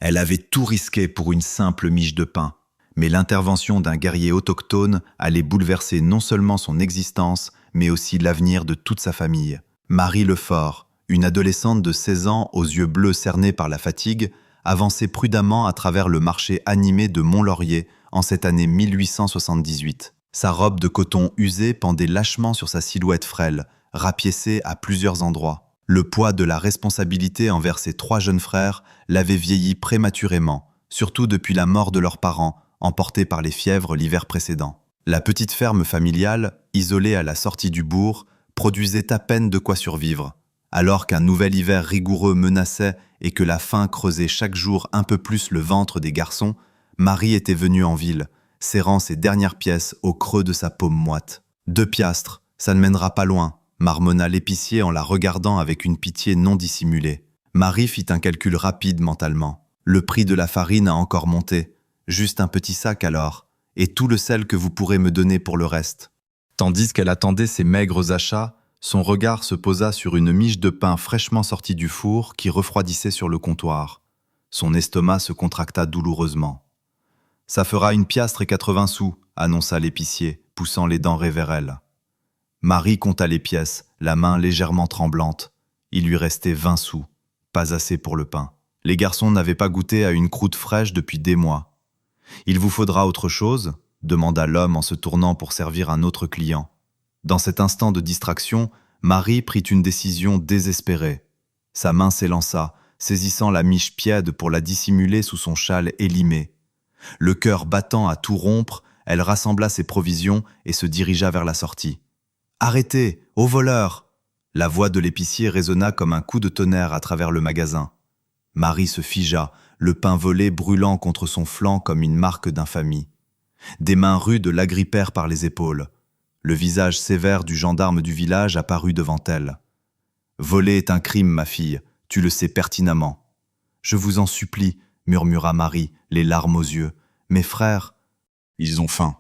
Elle avait tout risqué pour une simple miche de pain. Mais l'intervention d'un guerrier autochtone allait bouleverser non seulement son existence, mais aussi l'avenir de toute sa famille. Marie Lefort, une adolescente de 16 ans aux yeux bleus cernés par la fatigue, avançait prudemment à travers le marché animé de Mont-Laurier en cette année 1878. Sa robe de coton usée pendait lâchement sur sa silhouette frêle, rapiécée à plusieurs endroits. Le poids de la responsabilité envers ses 3 jeunes frères l'avait vieilli prématurément, surtout depuis la mort de leurs parents, emportés par les fièvres l'hiver précédent. La petite ferme familiale, isolée à la sortie du bourg, produisait à peine de quoi survivre. Alors qu'un nouvel hiver rigoureux menaçait et que la faim creusait chaque jour un peu plus le ventre des garçons, Marie était venue en ville, serrant ses dernières pièces au creux de sa paume moite. 2 piastres, ça ne mènera pas loin, marmonna l'épicier en la regardant avec une pitié non dissimulée. Marie fit un calcul rapide mentalement. Le prix de la farine a encore monté. Juste un petit sac alors, et tout le sel que vous pourrez me donner pour le reste. Tandis qu'elle attendait ces maigres achats, son regard se posa sur une miche de pain fraîchement sortie du four qui refroidissait sur le comptoir. Son estomac se contracta douloureusement. « Ça fera 1 piastre et 80 sous, annonça l'épicier, poussant les denrées vers elle. Marie compta les pièces, la main légèrement tremblante. Il lui restait 20 sous, pas assez pour le pain. Les garçons n'avaient pas goûté à une croûte fraîche depuis des mois. « Il vous faudra autre chose ?» demanda l'homme en se tournant pour servir un autre client. Dans cet instant de distraction, Marie prit une décision désespérée. Sa main s'élança, saisissant la miche piède pour la dissimuler sous son châle élimé. Le cœur battant à tout rompre, elle rassembla ses provisions et se dirigea vers la sortie. « Arrêtez, au voleur !» La voix de l'épicier résonna comme un coup de tonnerre à travers le magasin. Marie se figea, le pain volé brûlant contre son flanc comme une marque d'infamie. Des mains rudes l'agrippèrent par les épaules. Le visage sévère du gendarme du village apparut devant elle. « Voler est un crime, ma fille, tu le sais pertinemment. »« Je vous en supplie, » murmura Marie, les larmes aux yeux. « Mes frères, ils ont faim. »«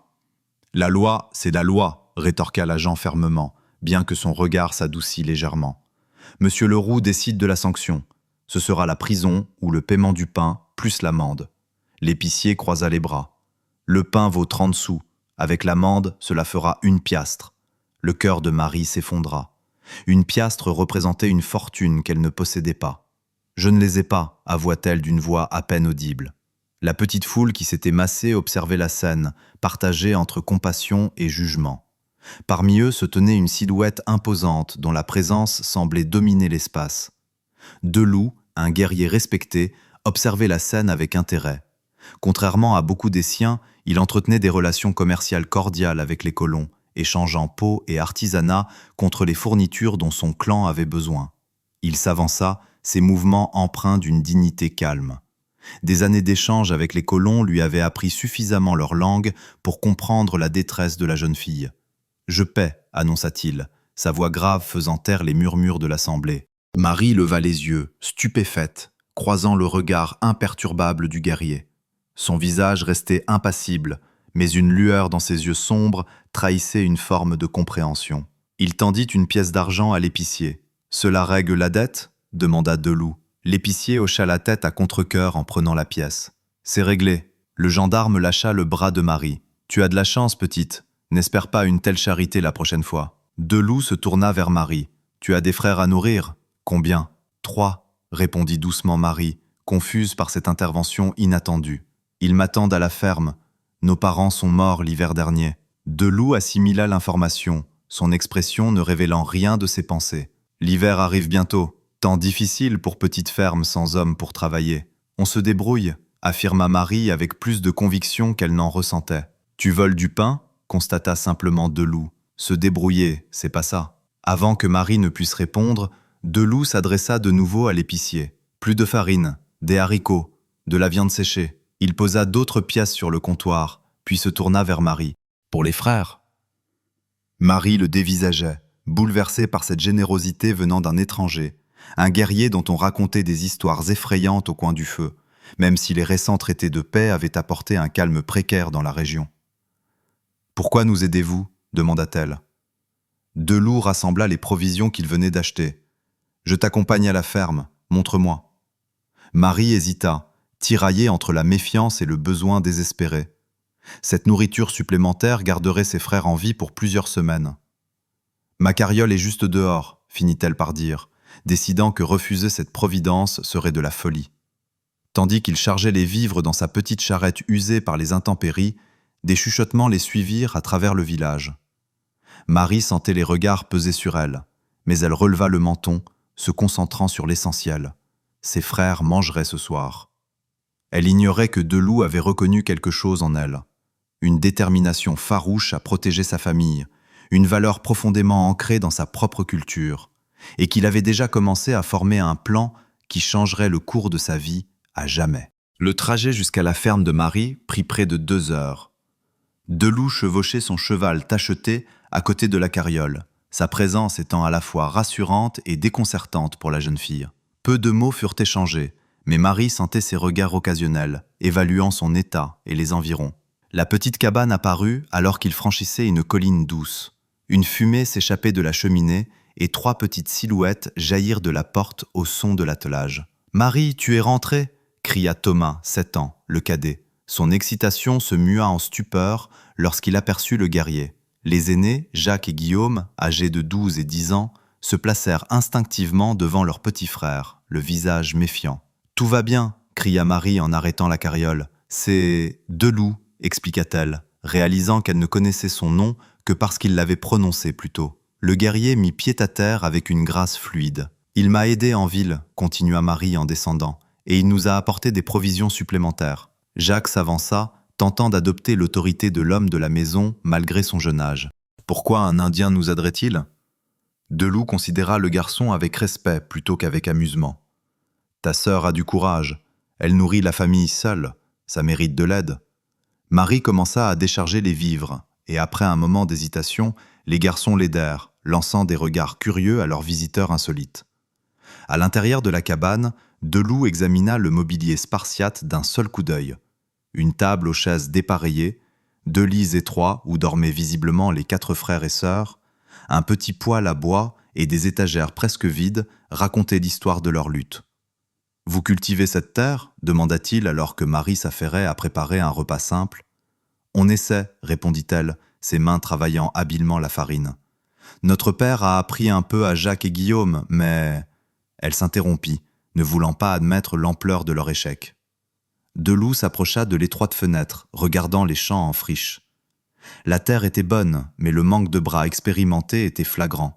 La loi, c'est la loi, » rétorqua l'agent fermement, bien que son regard s'adoucît légèrement. « Monsieur Leroux décide de la sanction. Ce sera la prison ou le paiement du pain, plus l'amende. » L'épicier croisa les bras. « Le pain vaut 30 sous. Avec l'amende, cela fera 1 piastre. » Le cœur de Marie s'effondra. 1 piastre représentait une fortune qu'elle ne possédait pas. « Je ne les ai pas, » avoua-t-elle d'une voix à peine audible. La petite foule qui s'était massée observait la scène, partagée entre compassion et jugement. Parmi eux se tenait une silhouette imposante dont la présence semblait dominer l'espace. Deloup, un guerrier respecté, observait la scène avec intérêt. Contrairement à beaucoup des siens, il entretenait des relations commerciales cordiales avec les colons, échangeant peau et artisanat contre les fournitures dont son clan avait besoin. Il s'avança, ses mouvements empreints d'une dignité calme. Des années d'échange avec les colons lui avaient appris suffisamment leur langue pour comprendre la détresse de la jeune fille. « Je paie », annonça-t-il, sa voix grave faisant taire les murmures de l'assemblée. Marie leva les yeux, stupéfaite, croisant le regard imperturbable du guerrier. Son visage restait impassible, mais une lueur dans ses yeux sombres trahissait une forme de compréhension. Il tendit une pièce d'argent à l'épicier. « Cela règle la dette ?» demanda Deloup. L'épicier hocha la tête à contre-cœur en prenant la pièce. « C'est réglé. » Le gendarme lâcha le bras de Marie. « Tu as de la chance, petite. N'espère pas une telle charité la prochaine fois. » Deloup se tourna vers Marie. « Tu as des frères à nourrir ? » « Combien ? 3, répondit doucement Marie, confuse par cette intervention inattendue. « Ils m'attendent à la ferme. Nos parents sont morts l'hiver dernier. » Deloup assimila l'information, son expression ne révélant rien de ses pensées. « L'hiver arrive bientôt. Temps difficile pour petite ferme sans homme pour travailler. On se débrouille, » affirma Marie avec plus de conviction qu'elle n'en ressentait. « Tu voles du pain ?» constata simplement Deloup. « Se débrouiller, c'est pas ça. » Avant que Marie ne puisse répondre, Deloup s'adressa de nouveau à l'épicier. « Plus de farine, des haricots, de la viande séchée. » Il posa d'autres pièces sur le comptoir, puis se tourna vers Marie. « Pour les frères ?» Marie le dévisageait, bouleversée par cette générosité venant d'un étranger, un guerrier dont on racontait des histoires effrayantes au coin du feu, même si les récents traités de paix avaient apporté un calme précaire dans la région. « Pourquoi nous aidez-vous » demanda-t-elle. Deloup rassembla les provisions qu'il venait d'acheter. « Je t'accompagne à la ferme, montre-moi. » Marie hésita, tiraillée entre la méfiance et le besoin désespéré. Cette nourriture supplémentaire garderait ses frères en vie pour plusieurs semaines. « Ma carriole est juste dehors », finit-elle par dire, décidant que refuser cette providence serait de la folie. Tandis qu'il chargeait les vivres dans sa petite charrette usée par les intempéries, des chuchotements les suivirent à travers le village. Marie sentait les regards peser sur elle, mais elle releva le menton, se concentrant sur l'essentiel. Ses frères mangeraient ce soir. Elle ignorait que Deloup avait reconnu quelque chose en elle. Une détermination farouche à protéger sa famille, une valeur profondément ancrée dans sa propre culture, et qu'il avait déjà commencé à former un plan qui changerait le cours de sa vie à jamais. Le trajet jusqu'à la ferme de Marie prit près de 2 heures. Deloup chevauchait son cheval tacheté à côté de la carriole, sa présence étant à la fois rassurante et déconcertante pour la jeune fille. Peu de mots furent échangés, mais Marie sentait ses regards occasionnels, évaluant son état et les environs. La petite cabane apparut alors qu'il franchissait une colline douce. Une fumée s'échappait de la cheminée et 3 petites silhouettes jaillirent de la porte au son de l'attelage. « Marie, tu es rentrée !» cria Thomas, 7 ans, le cadet. Son excitation se mua en stupeur lorsqu'il aperçut le guerrier. Les aînés, Jacques et Guillaume, âgés de 12 et 10 ans, se placèrent instinctivement devant leur petit frère, le visage méfiant. « Tout va bien !» cria Marie en arrêtant la carriole. « C'est Deloup !» expliqua-t-elle, réalisant qu'elle ne connaissait son nom que parce qu'il l'avait prononcé plus tôt. Le guerrier mit pied à terre avec une grâce fluide. « Il m'a aidé en ville », continua Marie en descendant, « et il nous a apporté des provisions supplémentaires. » Jacques s'avança, tentant d'adopter l'autorité de l'homme de la maison malgré son jeune âge. « Pourquoi un Indien nous aiderait-il » Deloup considéra le garçon avec respect plutôt qu'avec amusement. « Ta sœur a du courage. Elle nourrit la famille seule. Ça mérite de l'aide. » Marie commença à décharger les vivres, et après un moment d'hésitation, les garçons l'aidèrent, lançant des regards curieux à leurs visiteurs insolites. À l'intérieur de la cabane, Deloup examina le mobilier spartiate d'un seul coup d'œil. Une table aux chaises dépareillées, 2 lits étroits où dormaient visiblement les 4 frères et sœurs, un petit poêle à bois et des étagères presque vides racontaient l'histoire de leur lutte. « Vous cultivez cette terre » demanda-t-il alors que Marie s'affairait à préparer un repas simple. « On essaie » répondit-elle, ses mains travaillant habilement la farine. « Notre père a appris un peu à Jacques et Guillaume, mais... » Elle s'interrompit, ne voulant pas admettre l'ampleur de leur échec. Deloup s'approcha de l'étroite fenêtre, regardant les champs en friche. La terre était bonne, mais le manque de bras expérimentés était flagrant.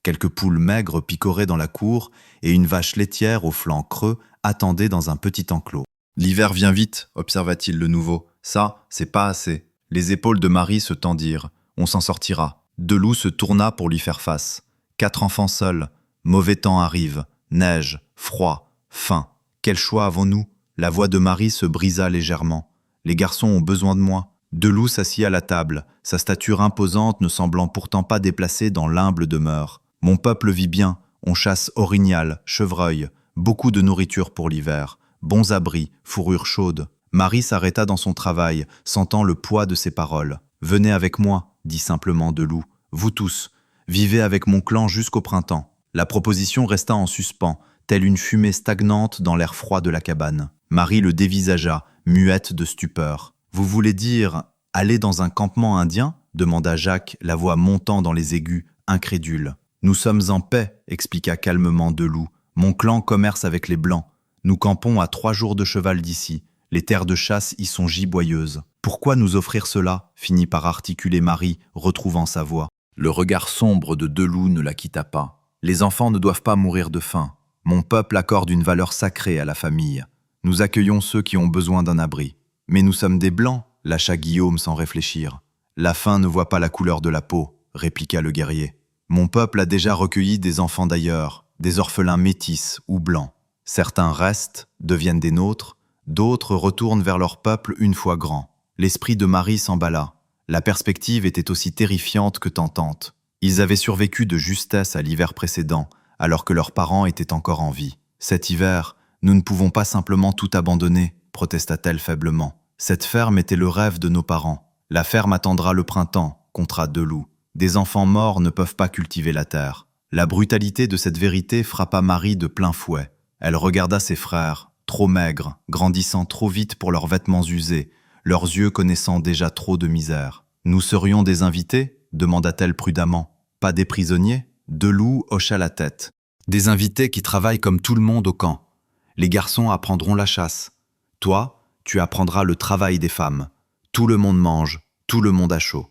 Quelques poules maigres picoraient dans la cour et une vache laitière au flanc creux attendait dans un petit enclos. « L'hiver vient vite, observa-t-il le nouveau. Ça, c'est pas assez. » Les épaules de Marie se tendirent. « On s'en sortira. » Deloup se tourna pour lui faire face. 4 enfants seuls. Mauvais temps arrive. Neige, froid, faim. Quel choix avons-nous ? La voix de Marie se brisa légèrement. « Les garçons ont besoin de moi. » Deloup s'assit à la table, sa stature imposante ne semblant pourtant pas déplacée dans l'humble demeure. « Mon peuple vit bien. On chasse orignal, chevreuil, beaucoup de nourriture pour l'hiver, bons abris, fourrure chaude. » Marie s'arrêta dans son travail, sentant le poids de ses paroles. « Venez avec moi, » dit simplement Deloup. « Vous tous, vivez avec mon clan jusqu'au printemps. » La proposition resta en suspens, telle une fumée stagnante dans l'air froid de la cabane. Marie le dévisagea, muette de stupeur. « Vous voulez dire aller dans un campement indien ?» demanda Jacques, la voix montant dans les aigus, incrédule. « Nous sommes en paix, » expliqua calmement Deloup. « Mon clan commerce avec les Blancs. Nous campons à 3 jours de cheval d'ici. Les terres de chasse y sont giboyeuses. Pourquoi nous offrir cela ?» finit par articuler Marie, retrouvant sa voix. Le regard sombre de Deloup ne la quitta pas. « Les enfants ne doivent pas mourir de faim. Mon peuple accorde une valeur sacrée à la famille. Nous accueillons ceux qui ont besoin d'un abri. Mais nous sommes des Blancs, lâcha Guillaume sans réfléchir. La faim ne voit pas la couleur de la peau, répliqua le guerrier. Mon peuple a déjà recueilli des enfants d'ailleurs, des orphelins métis ou blancs. Certains restent, deviennent des nôtres, d'autres retournent vers leur peuple une fois grands. L'esprit de Marie s'emballa. La perspective était aussi terrifiante que tentante. Ils avaient survécu de justesse à l'hiver précédent, alors que leurs parents étaient encore en vie. Cet hiver, nous ne pouvons pas simplement tout abandonner, protesta-t-elle faiblement. Cette ferme était le rêve de nos parents. La ferme attendra le printemps, contra Deloup. Des enfants morts ne peuvent pas cultiver la terre. La brutalité de cette vérité frappa Marie de plein fouet. Elle regarda ses frères, trop maigres, grandissant trop vite pour leurs vêtements usés, leurs yeux connaissant déjà trop de misère. « Nous serions des invités ?» demanda-t-elle prudemment. « Pas des prisonniers ?» Deloup hocha la tête. « Des invités qui travaillent comme tout le monde au camp. Les garçons apprendront la chasse. Toi, tu apprendras le travail des femmes. Tout le monde mange, tout le monde a chaud.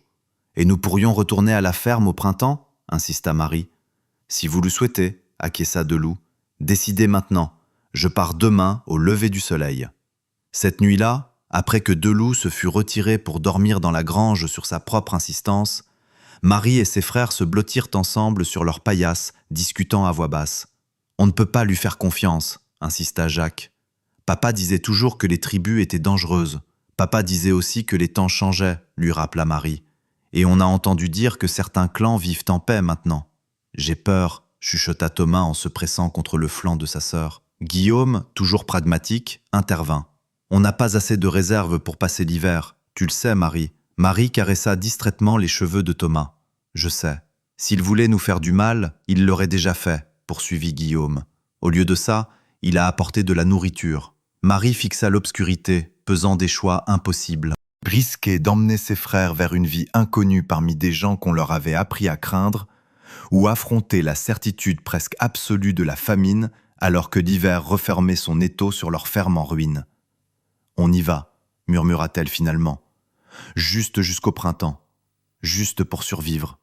Et nous pourrions retourner à la ferme au printemps ?» insista Marie. « Si vous le souhaitez, » acquiesça Deloup. « Décidez maintenant. Je pars demain au lever du soleil. » Cette nuit-là, après que Deloup se fut retiré pour dormir dans la grange sur sa propre insistance, Marie et ses frères se blottirent ensemble sur leur paillasse, discutant à voix basse. « On ne peut pas lui faire confiance », insista Jacques. « Papa disait toujours que les tribus étaient dangereuses. Papa disait aussi que les temps changeaient, » lui rappela Marie. « Et on a entendu dire que certains clans vivent en paix maintenant. »« J'ai peur », chuchota Thomas en se pressant contre le flanc de sa sœur. Guillaume, toujours pragmatique, intervint. « On n'a pas assez de réserve pour passer l'hiver. Tu le sais, Marie. » Marie caressa distraitement les cheveux de Thomas. « Je sais. S'il voulait nous faire du mal, il l'aurait déjà fait, » poursuivit Guillaume. Au lieu de ça, il a apporté de la nourriture. Marie fixa l'obscurité, pesant des choix impossibles. Risquer d'emmener ses frères vers une vie inconnue parmi des gens qu'on leur avait appris à craindre, ou affronter la certitude presque absolue de la famine alors que l'hiver refermait son étau sur leur ferme en ruine. « On y va », murmura-t-elle finalement. « Juste jusqu'au printemps. Juste pour survivre. »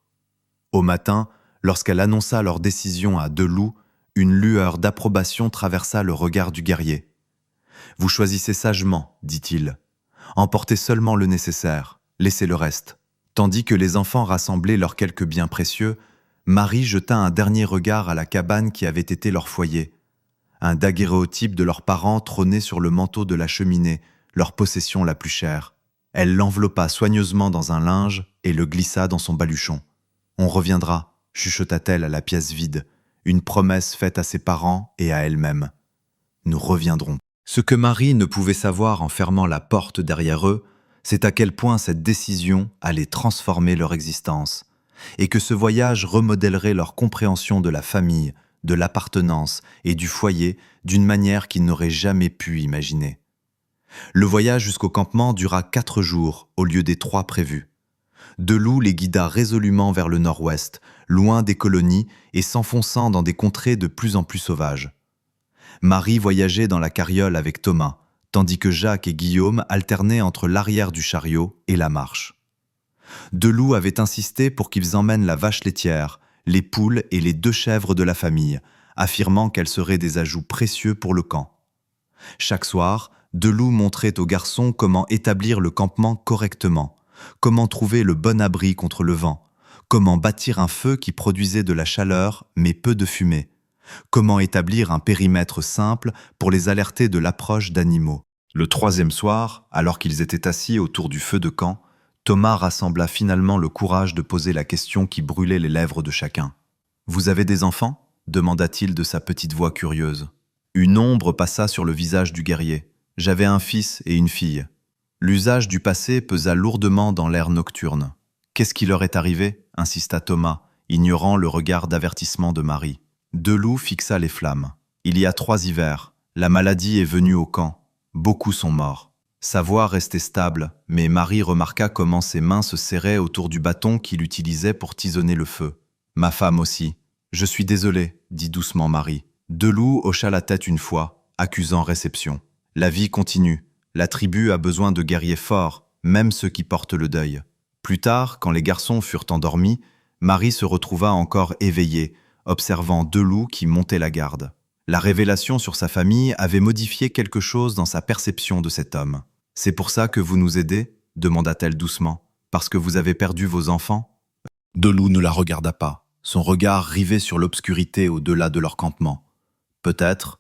Au matin, lorsqu'elle annonça leur décision à Deloup, une lueur d'approbation traversa le regard du guerrier. « Vous choisissez sagement, dit-il. Emportez seulement le nécessaire, laissez le reste. » Tandis que les enfants rassemblaient leurs quelques biens précieux, Marie jeta un dernier regard à la cabane qui avait été leur foyer. Un daguerréotype de leurs parents trônait sur le manteau de la cheminée, leur possession la plus chère. Elle l'enveloppa soigneusement dans un linge et le glissa dans son baluchon. « On reviendra », chuchota-t-elle à la pièce vide, une promesse faite à ses parents et à elle-même. « Nous reviendrons. » Ce que Marie ne pouvait savoir en fermant la porte derrière eux, c'est à quel point cette décision allait transformer leur existence, et que ce voyage remodèlerait leur compréhension de la famille, de l'appartenance et du foyer d'une manière qu'ils n'auraient jamais pu imaginer. Le voyage jusqu'au campement dura 4 jours au lieu des 3 prévus. Deloup les guida résolument vers le nord-ouest, loin des colonies et s'enfonçant dans des contrées de plus en plus sauvages. Marie voyageait dans la carriole avec Thomas, tandis que Jacques et Guillaume alternaient entre l'arrière du chariot et la marche. Deloup avait insisté pour qu'ils emmènent la vache laitière, les poules et les 2 chèvres de la famille, affirmant qu'elles seraient des ajouts précieux pour le camp. Chaque soir, Deloup montrait aux garçons comment établir le campement correctement, comment trouver le bon abri contre le vent, comment bâtir un feu qui produisait de la chaleur mais peu de fumée, comment établir un périmètre simple pour les alerter de l'approche d'animaux. Le 3e soir, alors qu'ils étaient assis autour du feu de camp, Thomas rassembla finalement le courage de poser la question qui brûlait les lèvres de chacun. « Vous avez des enfants ?» demanda-t-il de sa petite voix curieuse. Une ombre passa sur le visage du guerrier. « J'avais un fils et une fille. » L'usage du passé pesa lourdement dans l'air nocturne. « Qu'est-ce qui leur est arrivé ?» insista Thomas, ignorant le regard d'avertissement de Marie. Deloup fixa les flammes. « Il y a 3 hivers. La maladie est venue au camp. Beaucoup sont morts. » Sa voix restait stable, mais Marie remarqua comment ses mains se serraient autour du bâton qu'il utilisait pour tisonner le feu. « Ma femme aussi. »« Je suis désolé, » dit doucement Marie. Deloup hocha la tête une fois, accusant réception. « La vie continue. La tribu a besoin de guerriers forts, même ceux qui portent le deuil. » Plus tard, quand les garçons furent endormis, Marie se retrouva encore éveillée, observant Deloup qui montait la garde. La révélation sur sa famille avait modifié quelque chose dans sa perception de cet homme. « C'est pour ça que vous nous aidez ?» demanda-t-elle doucement. « Parce que vous avez perdu vos enfants ?» Deloup ne la regarda pas, son regard rivé sur l'obscurité au-delà de leur campement. « Peut-être,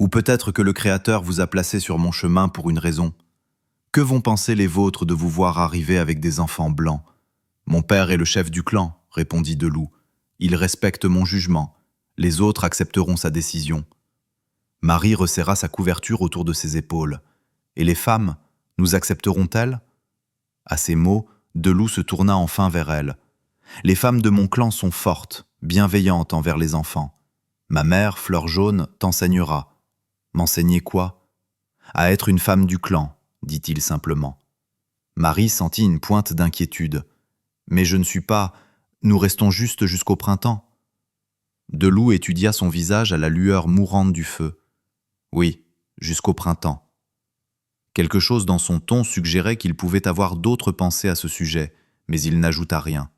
ou peut-être que le Créateur vous a placé sur mon chemin pour une raison. Que vont penser les vôtres de vous voir arriver avec des enfants blancs ? » « Mon père est le chef du clan, » répondit Deloup. « Il respecte mon jugement. Les autres accepteront sa décision. » Marie resserra sa couverture autour de ses épaules. « Et les femmes, nous accepteront-elles » À ces mots, Deloup se tourna enfin vers elle. « Les femmes de mon clan sont fortes, bienveillantes envers les enfants. Ma mère, Fleur Jaune, t'enseignera. » « M'enseigner quoi » À être une femme du clan, dit-il simplement. Marie sentit une pointe d'inquiétude. Mais je ne suis pas... Nous restons juste jusqu'au printemps. Deloup étudia son visage à la lueur mourante du feu. Oui, jusqu'au printemps. Quelque chose dans son ton suggérait qu'il pouvait avoir d'autres pensées à ce sujet, mais il n'ajouta rien.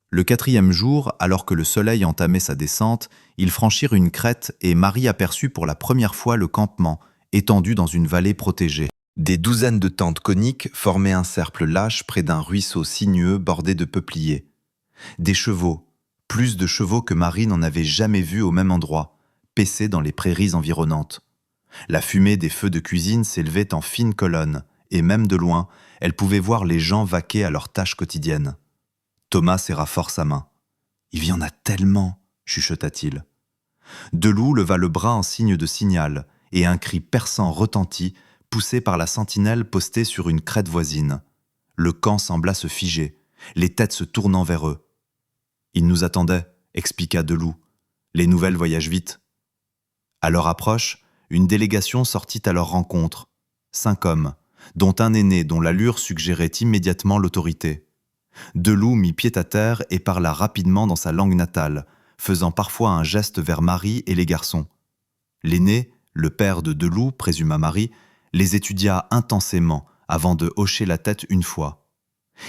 Le 4e jour, alors que le soleil entamait sa descente, ils franchirent une crête et Marie aperçut pour la première fois le campement, étendu dans une vallée protégée. Des douzaines de tentes coniques formaient un cercle lâche près d'un ruisseau sinueux bordé de peupliers. Des chevaux, plus de chevaux que Marie n'en avait jamais vus au même endroit, paissaient dans les prairies environnantes. La fumée des feux de cuisine s'élevait en fines colonnes, et même de loin, elle pouvait voir les gens vaquer à leurs tâches quotidiennes. Thomas serra fort sa main. « Il y en a tellement !» chuchota-t-il. Deloup leva le bras en signe de signal, et un cri perçant retentit, poussé par la sentinelle postée sur une crête voisine. Le camp sembla se figer, les têtes se tournant vers eux. « Ils nous attendaient », expliqua Deloup. « Les nouvelles voyagent vite. » À leur approche, une délégation sortit à leur rencontre. 5 hommes, dont un aîné dont l'allure suggérait immédiatement l'autorité. Deloup mit pied à terre et parla rapidement dans sa langue natale, faisant parfois un geste vers Marie et les garçons. L'aîné, le père de Deloup, présuma Marie, les étudia intensément avant de hocher la tête une fois.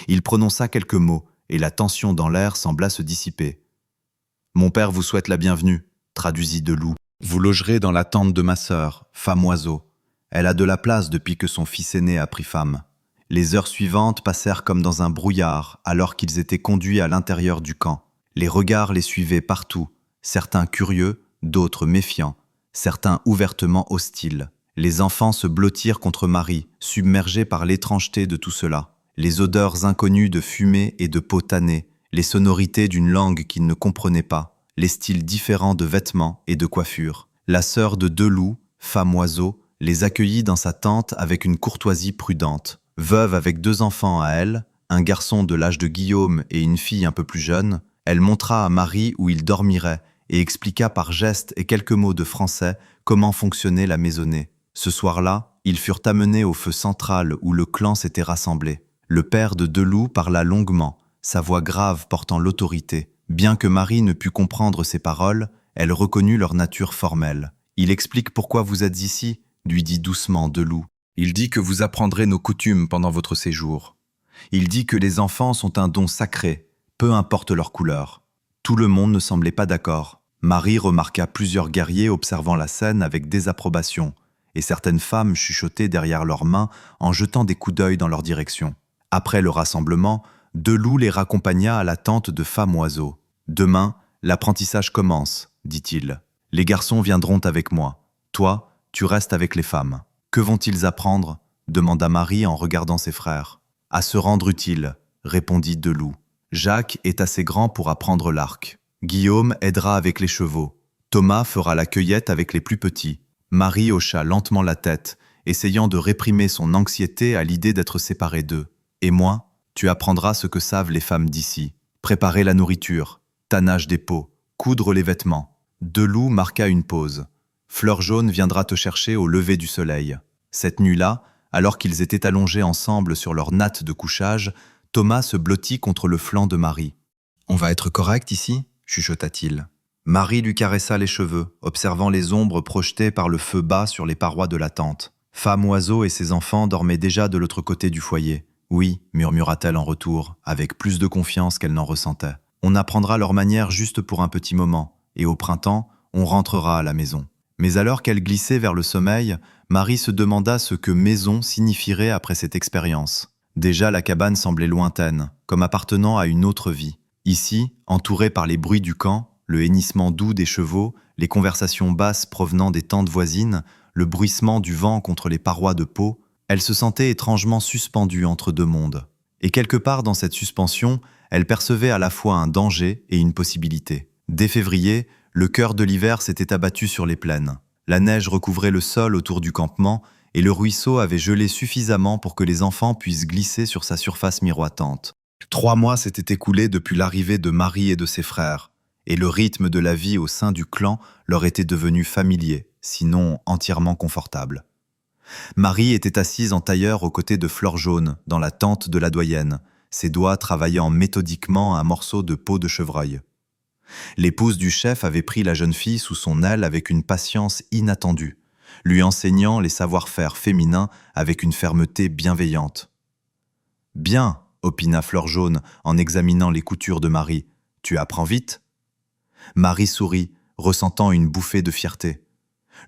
Il prononça quelques mots et la tension dans l'air sembla se dissiper. « Mon père vous souhaite la bienvenue », traduisit Deloup. « Vous logerez dans la tente de ma sœur, femme oiseau. Elle a de la place depuis que son fils aîné a pris femme. » Les heures suivantes passèrent comme dans un brouillard alors qu'ils étaient conduits à l'intérieur du camp. Les regards les suivaient partout, certains curieux, d'autres méfiants, certains ouvertement hostiles. Les enfants se blottirent contre Marie, submergés par l'étrangeté de tout cela. Les odeurs inconnues de fumée et de peau tannée, les sonorités d'une langue qu'ils ne comprenaient pas, les styles différents de vêtements et de coiffures. La sœur de Deloup, femme oiseau, les accueillit dans sa tente avec une courtoisie prudente. Veuve avec 2 enfants à elle, un garçon de l'âge de Guillaume et une fille un peu plus jeune, elle montra à Marie où il dormirait et expliqua par gestes et quelques mots de français comment fonctionnait la maisonnée. Ce soir-là, ils furent amenés au feu central où le clan s'était rassemblé. Le père de Deloup parla longuement, sa voix grave portant l'autorité. Bien que Marie ne pût comprendre ses paroles, elle reconnut leur nature formelle. « Il explique pourquoi vous êtes ici », lui dit doucement Deloup. « Il dit que vous apprendrez nos coutumes pendant votre séjour. Il dit que les enfants sont un don sacré, peu importe leur couleur. » Tout le monde ne semblait pas d'accord. Marie remarqua plusieurs guerriers observant la scène avec désapprobation, et certaines femmes chuchotaient derrière leurs mains en jetant des coups d'œil dans leur direction. Après le rassemblement, Deloup les raccompagna à la tente de femme oiseau. « Demain, l'apprentissage commence, dit-il. Les garçons viendront avec moi. Toi, tu restes avec les femmes. » « Que vont-ils apprendre » demanda Marie en regardant ses frères. « À se rendre utile, » répondit Deloup. « Jacques est assez grand pour apprendre l'arc. Guillaume aidera avec les chevaux. Thomas fera la cueillette avec les plus petits. » Marie hocha lentement la tête, essayant de réprimer son anxiété à l'idée d'être séparée d'eux. « Et moi, tu apprendras ce que savent les femmes d'ici. Préparer la nourriture, tannage des peaux, coudre les vêtements. » Deloup marqua une pause. « Fleur jaune viendra te chercher au lever du soleil. » Cette nuit-là, alors qu'ils étaient allongés ensemble sur leur natte de couchage, Thomas se blottit contre le flanc de Marie. « On va être correct ici » chuchota-t-il. Marie lui caressa les cheveux, observant les ombres projetées par le feu bas sur les parois de la tente. Femme oiseau et ses enfants dormaient déjà de l'autre côté du foyer. « Oui » murmura-t-elle en retour, avec plus de confiance qu'elle n'en ressentait. « On apprendra leur manière juste pour un petit moment, et au printemps, on rentrera à la maison. » Mais alors qu'elle glissait vers le sommeil, Marie se demanda ce que « maison » signifierait après cette expérience. Déjà, la cabane semblait lointaine, comme appartenant à une autre vie. Ici, entourée par les bruits du camp, le hennissement doux des chevaux, les conversations basses provenant des tentes voisines, le bruissement du vent contre les parois de peau, elle se sentait étrangement suspendue entre 2 mondes. Et quelque part dans cette suspension, elle percevait à la fois un danger et une possibilité. Dès février, le cœur de l'hiver s'était abattu sur les plaines. La neige recouvrait le sol autour du campement et le ruisseau avait gelé suffisamment pour que les enfants puissent glisser sur sa surface miroitante. 3 mois s'étaient écoulés depuis l'arrivée de Marie et de ses frères, et le rythme de la vie au sein du clan leur était devenu familier, sinon entièrement confortable. Marie était assise en tailleur aux côtés de Fleur Jaune, dans la tente de la doyenne, ses doigts travaillant méthodiquement un morceau de peau de chevreuil. L'épouse du chef avait pris la jeune fille sous son aile avec une patience inattendue, lui enseignant les savoir-faire féminins avec une fermeté bienveillante. « Bien, » opina Fleur Jaune en examinant les coutures de Marie, « tu apprends vite ?» Marie sourit, ressentant une bouffée de fierté.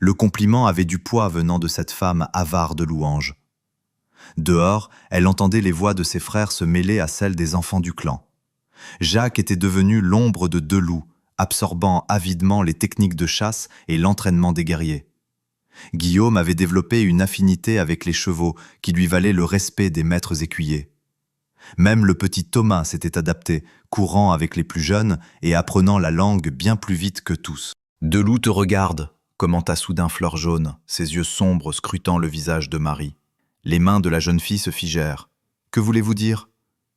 Le compliment avait du poids venant de cette femme avare de louanges. Dehors, elle entendait les voix de ses frères se mêler à celles des enfants du clan. Jacques était devenu l'ombre de deux loups, absorbant avidement les techniques de chasse et l'entraînement des guerriers. Guillaume avait développé une affinité avec les chevaux qui lui valait le respect des maîtres écuyers. Même le petit Thomas s'était adapté, courant avec les plus jeunes et apprenant la langue bien plus vite que tous. « Deux loups te regardent », commenta soudain Fleur Jaune, ses yeux sombres scrutant le visage de Marie. Les mains de la jeune fille se figèrent. « Que voulez-vous dire ?»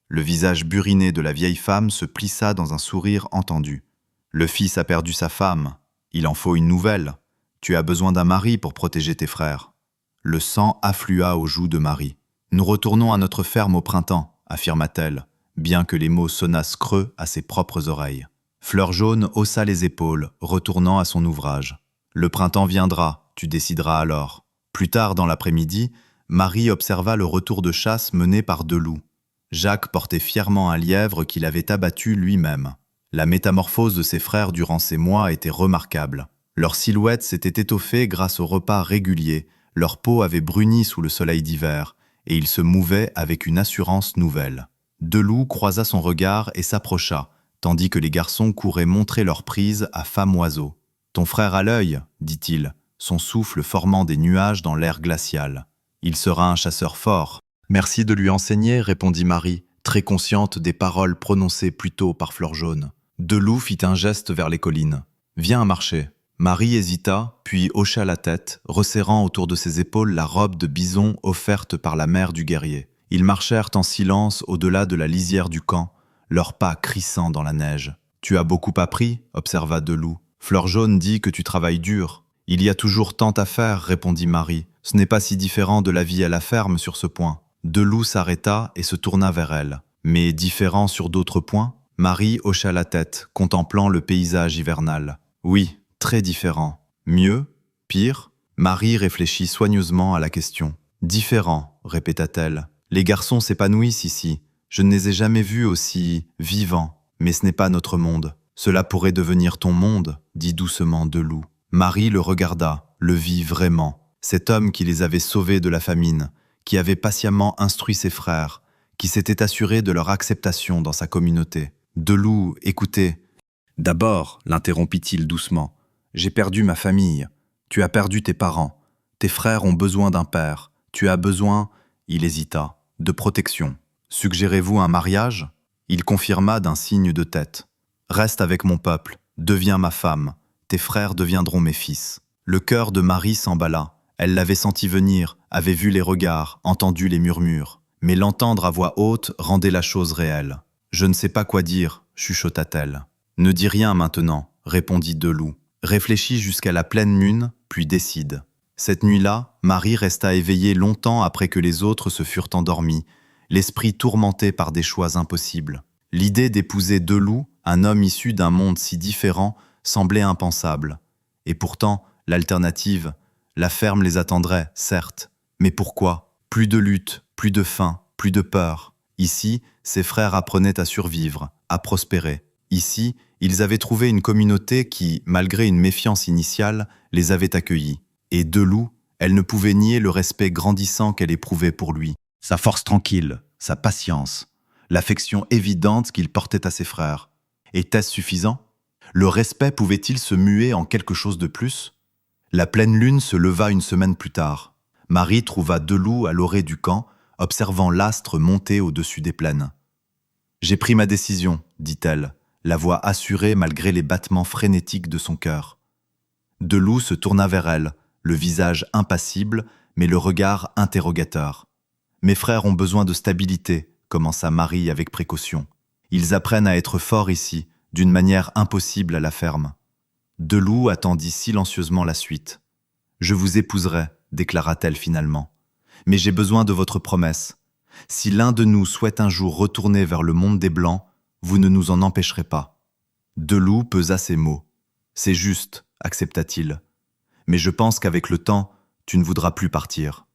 Le visage buriné de la vieille femme se plissa dans un sourire entendu. « Le fils a perdu sa femme. Il en faut une nouvelle. Tu as besoin d'un mari pour protéger tes frères. » Le sang afflua aux joues de Marie. « Nous retournons à notre ferme au printemps, » affirma-t-elle, bien que les mots sonnassent creux à ses propres oreilles. Fleur Jaune haussa les épaules, retournant à son ouvrage. « Le printemps viendra, tu décideras alors. » Plus tard dans l'après-midi, Marie observa le retour de chasse mené par deux loups. Jacques portait fièrement un lièvre qu'il avait abattu lui-même. La métamorphose de ses frères durant ces mois était remarquable. Leur silhouette s'était étoffée grâce aux repas réguliers, leur peau avait bruni sous le soleil d'hiver, et ils se mouvaient avec une assurance nouvelle. Deloup croisa son regard et s'approcha, tandis que les garçons couraient montrer leur prise à Femme Oiseau. « Ton frère a l'œil, » dit-il, son souffle formant des nuages dans l'air glacial. « Il sera un chasseur fort. »« Merci de lui enseigner, » répondit Marie, très consciente des paroles prononcées plus tôt par Fleur Jaune. Deloup fit un geste vers les collines. « Viens à marcher. » Marie hésita, puis hocha la tête, resserrant autour de ses épaules la robe de bison offerte par la mère du guerrier. Ils marchèrent en silence au-delà de la lisière du camp, leurs pas crissant dans la neige. « Tu as beaucoup appris, » observa Deloup. « Fleur Jaune dit que tu travailles dur. »« Il y a toujours tant à faire, » répondit Marie. « Ce n'est pas si différent de la vie à la ferme sur ce point. » Deloup s'arrêta et se tourna vers elle. « Mais différent sur d'autres points ?» Marie hocha la tête, contemplant le paysage hivernal. « Oui, très différent. Mieux? Pire ?» Marie réfléchit soigneusement à la question. « Différent, » répéta-t-elle. « Les garçons s'épanouissent ici. Je ne les ai jamais vus aussi vivants. Mais ce n'est pas notre monde. Cela pourrait devenir ton monde, » dit doucement Deloup. Marie le regarda, le vit vraiment. Cet homme qui les avait sauvés de la famine, qui avait patiemment instruit ses frères, qui s'était assuré de leur acceptation dans sa communauté. « Deloup, écoutez. »« D'abord, » l'interrompit-il doucement, « j'ai perdu ma famille. Tu as perdu tes parents. Tes frères ont besoin d'un père. Tu as besoin, » il hésita, « de protection. Suggérez-vous un mariage ?» Il confirma d'un signe de tête. « Reste avec mon peuple, deviens ma femme. Tes frères deviendront mes fils. » Le cœur de Marie s'emballa. Elle l'avait senti venir, avait vu les regards, entendu les murmures. Mais l'entendre à voix haute rendait la chose réelle. « Je ne sais pas quoi dire, » chuchota-t-elle. « Ne dis rien maintenant, » répondit Deloup. « Réfléchis jusqu'à la pleine lune, puis décide. » Cette nuit-là, Marie resta éveillée longtemps après que les autres se furent endormis, l'esprit tourmenté par des choix impossibles. L'idée d'épouser Deloup, un homme issu d'un monde si différent, semblait impensable. Et pourtant, l'alternative, la ferme les attendrait, certes. Mais pourquoi? Plus de lutte, plus de faim, plus de peur. Ici, ses frères apprenaient à survivre, à prospérer. Ici, ils avaient trouvé une communauté qui, malgré une méfiance initiale, les avait accueillis. Et Deloup, elle ne pouvait nier le respect grandissant qu'elle éprouvait pour lui. Sa force tranquille, sa patience, l'affection évidente qu'il portait à ses frères. Était-ce suffisant? Le respect pouvait-il se muer en quelque chose de plus? La pleine lune se leva une semaine plus tard. Marie trouva Deloup à l'orée du camp, observant l'astre monter au-dessus des plaines. « J'ai pris ma décision, » dit-elle, la voix assurée malgré les battements frénétiques de son cœur. Deloup se tourna vers elle, le visage impassible, mais le regard interrogateur. « Mes frères ont besoin de stabilité, » commença Marie avec précaution. « Ils apprennent à être forts ici, d'une manière impossible à la ferme. » Deloup attendit silencieusement la suite. « Je vous épouserai, déclara-t-elle finalement. « Mais j'ai besoin de votre promesse. Si l'un de nous souhaite un jour retourner vers le monde des Blancs, vous ne nous en empêcherez pas. » Deloup pesa ses mots. « C'est juste, accepta-t-il. Mais je pense qu'avec le temps, tu ne voudras plus partir. »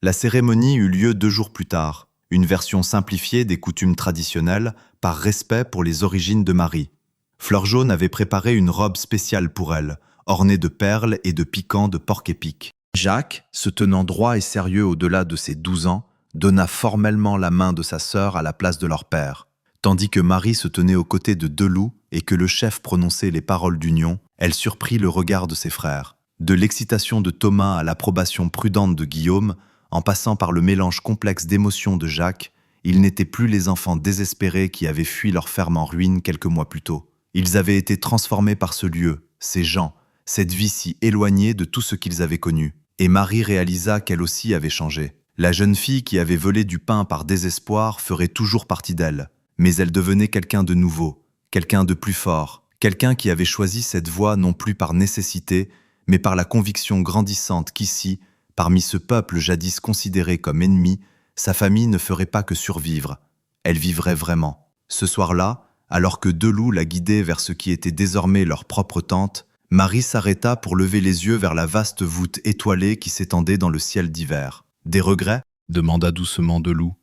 La cérémonie eut lieu 2 jours plus tard, une version simplifiée des coutumes traditionnelles par respect pour les origines de Marie. Fleur Jaune avait préparé une robe spéciale pour elle, ornée de perles et de piquants de porc-épic. Jacques, se tenant droit et sérieux au-delà de ses 12 ans, donna formellement la main de sa sœur à la place de leur père. Tandis que Marie se tenait aux côtés de Deloup et que le chef prononçait les paroles d'union, elle surprit le regard de ses frères. De l'excitation de Thomas à l'approbation prudente de Guillaume, en passant par le mélange complexe d'émotions de Jacques, ils n'étaient plus les enfants désespérés qui avaient fui leur ferme en ruine quelques mois plus tôt. Ils avaient été transformés par ce lieu, ces gens, cette vie si éloignée de tout ce qu'ils avaient connu. Et Marie réalisa qu'elle aussi avait changé. La jeune fille qui avait volé du pain par désespoir ferait toujours partie d'elle, mais elle devenait quelqu'un de nouveau, quelqu'un de plus fort, quelqu'un qui avait choisi cette voie non plus par nécessité, mais par la conviction grandissante qu'ici, parmi ce peuple jadis considéré comme ennemi, sa famille ne ferait pas que survivre, elle vivrait vraiment. Ce soir-là, alors que Deloup la guidait vers ce qui était désormais leur propre tente, Marie s'arrêta pour lever les yeux vers la vaste voûte étoilée qui s'étendait dans le ciel d'hiver. « Des regrets ?» demanda doucement Deloup.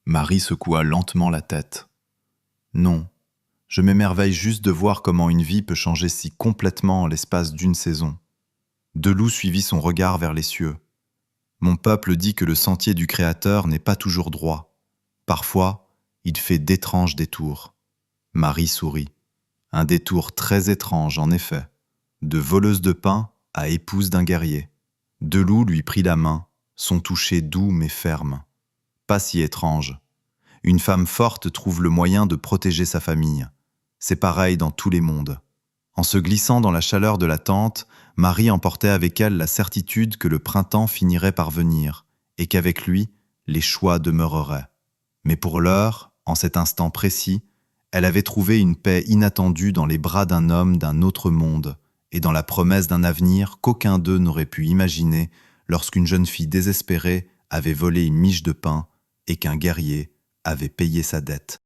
Marie secoua lentement la tête. « Non, je m'émerveille juste de voir comment une vie peut changer si complètement en l'espace d'une saison. » Deloup suivit son regard vers les cieux. « Mon peuple dit que le sentier du Créateur n'est pas toujours droit. Parfois, il fait d'étranges détours. » Marie sourit. Un détour très étrange, en effet. De voleuse de pain à épouse d'un guerrier. Deloup lui prit la main, son toucher doux mais ferme. Pas si étrange. Une femme forte trouve le moyen de protéger sa famille. C'est pareil dans tous les mondes. En se glissant dans la chaleur de la tente, Marie emportait avec elle la certitude que le printemps finirait par venir et qu'avec lui, les choix demeureraient. Mais pour l'heure, en cet instant précis, elle avait trouvé une paix inattendue dans les bras d'un homme d'un autre monde et dans la promesse d'un avenir qu'aucun d'eux n'aurait pu imaginer lorsqu'une jeune fille désespérée avait volé une miche de pain et qu'un guerrier avait payé sa dette.